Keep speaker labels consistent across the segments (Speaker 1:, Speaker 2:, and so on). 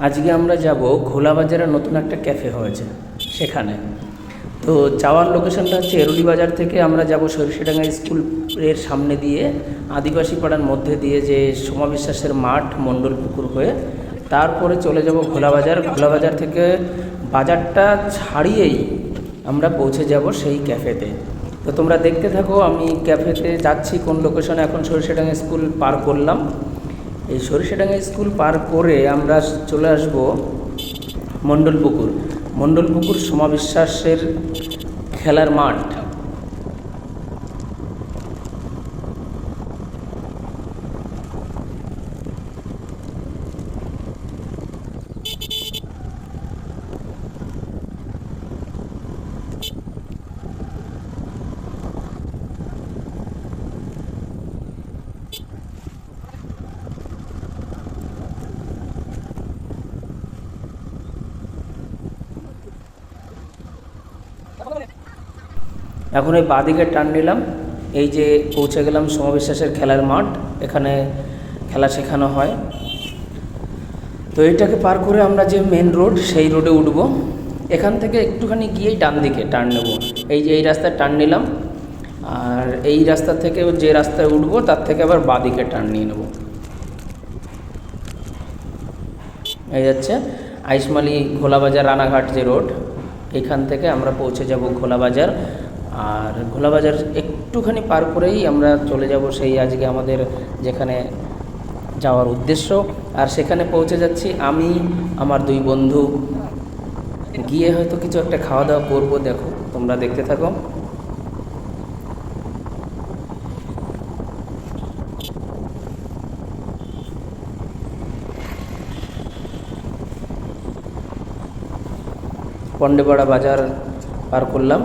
Speaker 1: আজকে আমরা যাব ঘোলাবাজারে নতুন একটা ক্যাফে হয়েছে সেখানে। তো যাওয়ার লোকেশনটা হচ্ছে এরুলি বাজার থেকে আমরা যাব সরিষাডাঙ্গা স্কুলের সামনে দিয়ে আদিবাসী পাড়ার মধ্যে দিয়ে যে সোমা বিশ্বাসের মাঠ মণ্ডলপুকুর হয়ে তারপরে চলে যাব ঘোলাবাজার। ঘোলাবাজার থেকে বাজারটা ছাড়িয়েই আমরা পৌঁছে যাব সেই ক্যাফেতে। তো তোমরা দেখতে থাকো আমি ক্যাফেতে যাচ্ছি কোন লোকেশনে। এখন সরিষাডাঙ্গা স্কুল পার করলাম। এই সরিষাডাঙ্গা স্কুল পার করে আমরা চলে আসব মণ্ডলপুকুর। মণ্ডলপুকুর সোমা বিশ্বাসের খেলার মাঠ। এখন এই বাঁদিকে টার্ন নিলাম, এই যে পৌঁছে গেলাম সোমা বিশ্বাসের খেলার মাঠ। এখানে খেলা শেখানো হয়। তো এইটাকে পার করে আমরা যে মেন রোড সেই রোডে উঠব। এখান থেকে একটুখানি গিয়েই ডান দিকে টার্ন নেব। এই যে এই রাস্তায় টার্ন নিলাম, আর এই রাস্তা থেকে যে রাস্তায় উঠবো তার থেকে আবার বাঁদিকে টার্ন নিয়ে নেব। এই যাচ্ছে আইসমালি ঘোলাবাজার রানাঘাট যে রোড, এখান থেকে আমরা পৌঁছে যাব ঘোলাবাজার। আর ঘোলাবাজার একটুখানি পার করেই আমরা চলে যাব সেই আজকে আমাদের যেখানে যাওয়ার উদ্দেশ্য। আর সেখানে পৌঁছে যাচ্ছি আমি, আমার দুই বন্ধু। গিয়ে হয়তো কিছু একটা খাওয়া দাওয়া করবো, দেখো তোমরা দেখতে থাকো। পন্ডেপাড়া বাজার পার করলাম।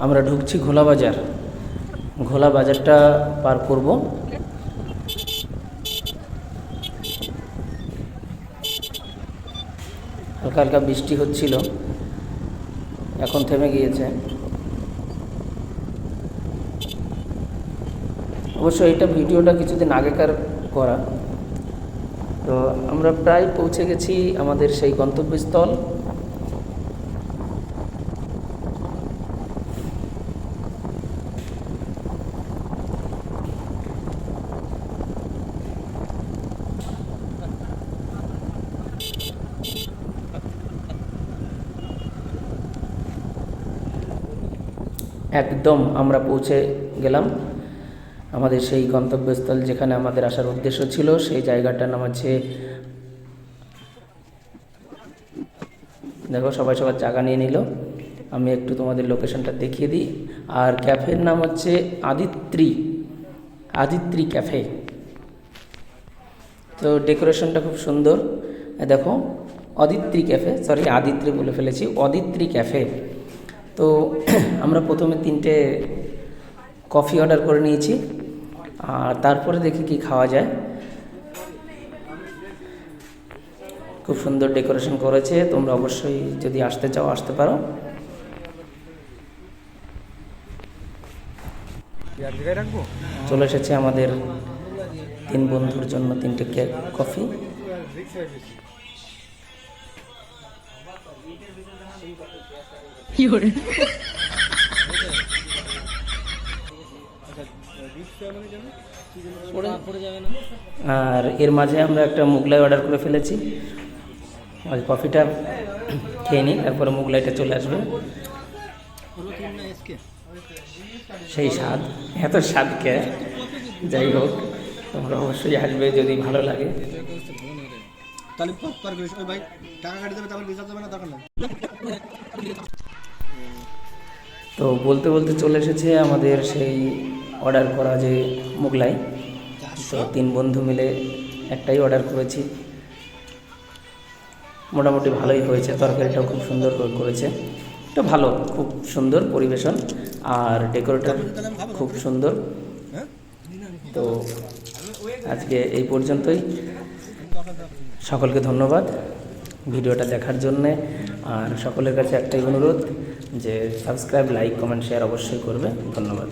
Speaker 1: আমরা ঢুকছি ঘোলাবাজার। ঘোলা বাজারটা পার করব। হালকা হালকা বৃষ্টি হচ্ছিল, এখন থেমে গিয়েছে। অবশ্য এটা ভিডিওটা কিছুদিন আগেকার করা। তো আমরা প্রায় পৌঁছে গেছি আমাদের সেই গন্তব্যস্থল। একদম আমরা পৌঁছে গেলাম আমাদের সেই গন্তব্যস্থল, যেখানে আমাদের আসার উদ্দেশ্য ছিল। সেই জায়গাটার নাম হচ্ছে, দেখো সবাই সবার জায়গা নিয়ে নিল। আমি একটু তোমাদের লোকেশনটা দেখিয়ে দিই। আর ক্যাফের নাম হচ্ছে আদিত্রি ক্যাফে। তো ডেকোরেশনটা খুব সুন্দর। দেখো আদিত্রি বলে ফেলেছি, আদিত্রি ক্যাফে। তো আমরা প্রথমে 3টে কফি অর্ডার করে নিয়েছি, আর তারপরে দেখি কি খাওয়া যায়। খুব সুন্দর ডেকোরেশন করেছে, তোমরা অবশ্যই যদি আসতে চাও আসতে পারো। চলে এসেছে আমাদের 3 বন্ধুর জন্য 3টে কফি। আর এর মাঝে আমরা একটা মুগলাই অর্ডার করে ফেলেছি। ওই কফিটা খেয়ে নিই, তারপরে মুগলাইটা চলে আসবে। সেই স্বাদ, এত স্বাদ কে যাই হোক, তোমরা অবশ্যই আসবে যদি ভালো লাগে।
Speaker 2: তাহলে পার করিস ওই ভাই টাকা কাটি দেবে, তারপর রিচার্জ হবে না, দরকার নেই।
Speaker 1: তো বলতে বলতে চলে এসেছে আমাদের সেই অর্ডার করা যে মোগলাই। তো 3 বন্ধু মিলে একটাই অর্ডার করেছি। মোটামুটি ভালোই হয়েছে, তরকারিটাও খুব সুন্দর করেছে। এটা ভালো, খুব সুন্দর পরিবেশন, আর ডেকোরেটর খুব সুন্দর। তো আজকে এই পর্যন্তই। সকলকে ধন্যবাদ ভিডিওটা দেখার জন্যে। আর সকলের কাছে একটাই অনুরোধ যে সাবস্ক্রাইব, লাইক, কমেন্ট, শেয়ার অবশ্যই করবে। ধন্যবাদ।